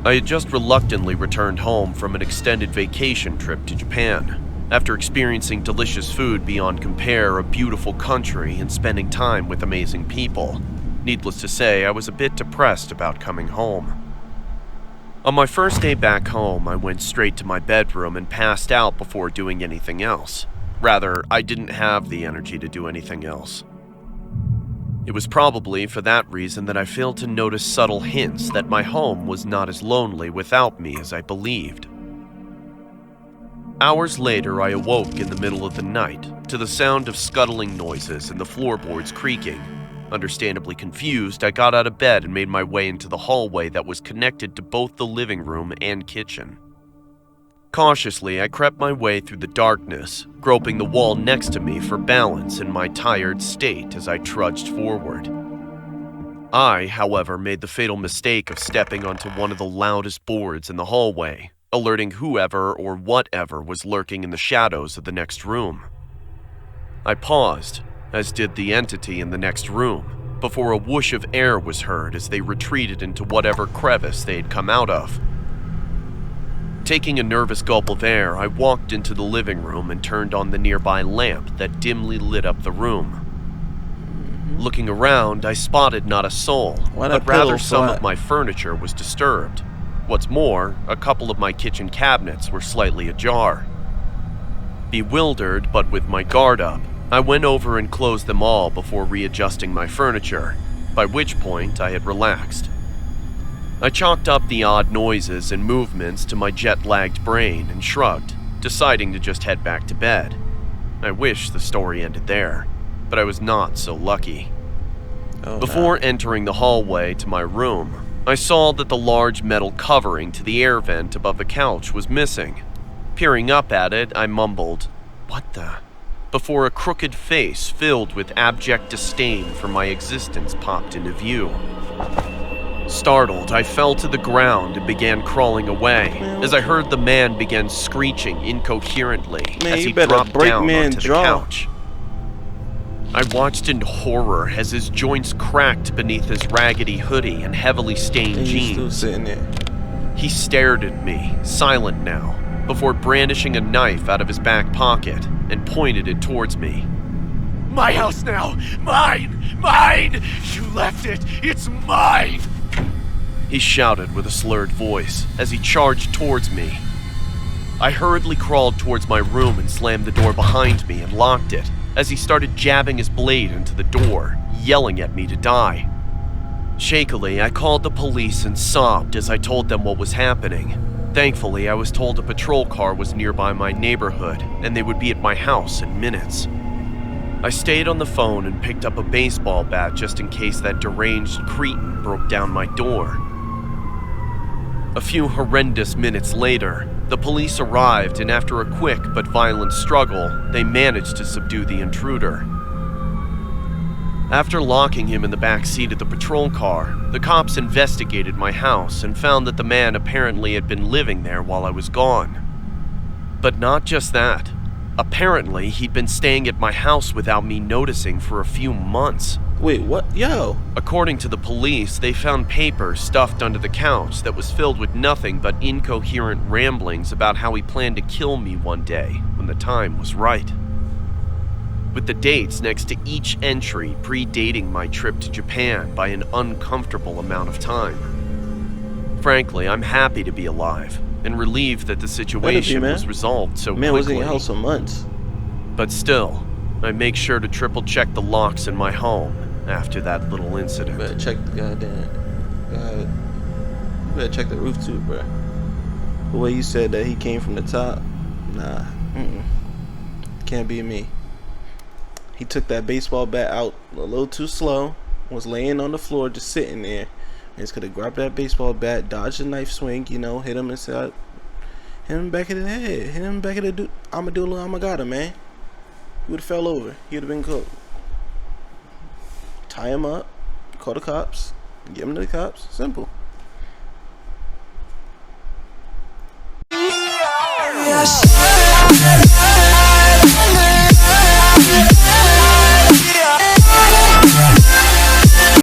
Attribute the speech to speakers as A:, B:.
A: I had just reluctantly returned home from an extended vacation trip to Japan, after experiencing delicious food beyond compare, a beautiful country, and spending time with amazing people. Needless to say, I was a bit depressed about coming home. On my first day back home, I went straight to my bedroom and passed out before doing anything else. Rather, I didn't have the energy to do anything else. It was probably for that reason that I failed to notice subtle hints that my home was not as lonely without me as I believed. Hours later, I awoke in the middle of the night to the sound of scuttling noises and the floorboards creaking. Understandably confused, I got out of bed and made my way into the hallway that was connected to both the living room and kitchen. Cautiously, I crept my way through the darkness, groping the wall next to me for balance in my tired state as I trudged forward. I, however, made the fatal mistake of stepping onto one of the loudest boards in the hallway, alerting whoever or whatever was lurking in the shadows of the next room. I paused, as did the entity in the next room, before a whoosh of air was heard as they retreated into whatever crevice they had come out of. Taking a nervous gulp of air, I walked into the living room and turned on the nearby lamp that dimly lit up the room. Looking around, I spotted not a soul, but rather some of my furniture was disturbed. What's more, a couple of my kitchen cabinets were slightly ajar. Bewildered, but with my guard up, I went over and closed them all before readjusting my furniture, by which point I had relaxed. I chalked up the odd noises and movements to my jet-lagged brain and shrugged, deciding to just head back to bed. I wish the story ended there, but I was not so lucky. Before entering the hallway to my room, I saw that the large metal covering to the air vent above the couch was missing. Peering up at it, I mumbled, "What the?" before a crooked face filled with abject disdain for my existence popped into view. Startled, I fell to the ground and began crawling away as I heard the man begin screeching incoherently as he dropped down onto the couch. I watched in horror as his joints cracked beneath his raggedy hoodie and heavily stained jeans. He stared at me, silent now, before brandishing a knife out of his back pocket and pointed it towards me.
B: "My house now! Mine! Mine! You left it! It's mine!"
A: He shouted with a slurred voice as he charged towards me. I hurriedly crawled towards my room and slammed the door behind me and locked it as he started jabbing his blade into the door, yelling at me to die. Shakily, I called the police and sobbed as I told them what was happening. Thankfully, I was told a patrol car was nearby my neighborhood and they would be at my house in minutes. I stayed on the phone and picked up a baseball bat just in case that deranged cretin broke down my door. A few horrendous minutes later, the police arrived, and after a quick but violent struggle, they managed to subdue the intruder. After locking him in the back seat of the patrol car, the cops investigated my house and found that the man apparently had been living there while I was gone. But not just that. Apparently, he'd been staying at my house without me noticing for a few months.
C: Wait, what? Yo!
A: According to the police, they found paper stuffed under the couch that was filled with nothing but incoherent ramblings about how he planned to kill me one day when the time was right. With the dates next to each entry predating my trip to Japan by an uncomfortable amount of time. Frankly, I'm happy to be alive and relieved that the situation was resolved so quickly.
C: Man was in your house for months.
A: But still, I make sure to triple check the locks in my home after that little incident.
C: You better check the goddamn. You better check the roof too, bro. The way you said that he came from the top, nah, can't be me. He took that baseball bat out a little too slow. Was laying on the floor, just sitting there. Just could have grabbed that baseball bat, dodged the knife swing, you know, hit him inside, hit him back of the head, hit him back of the Amadula Amagata, man. He would have fell over. He would have been cooked. Tie him up, call the cops, give him to the cops. Simple.
B: Yes.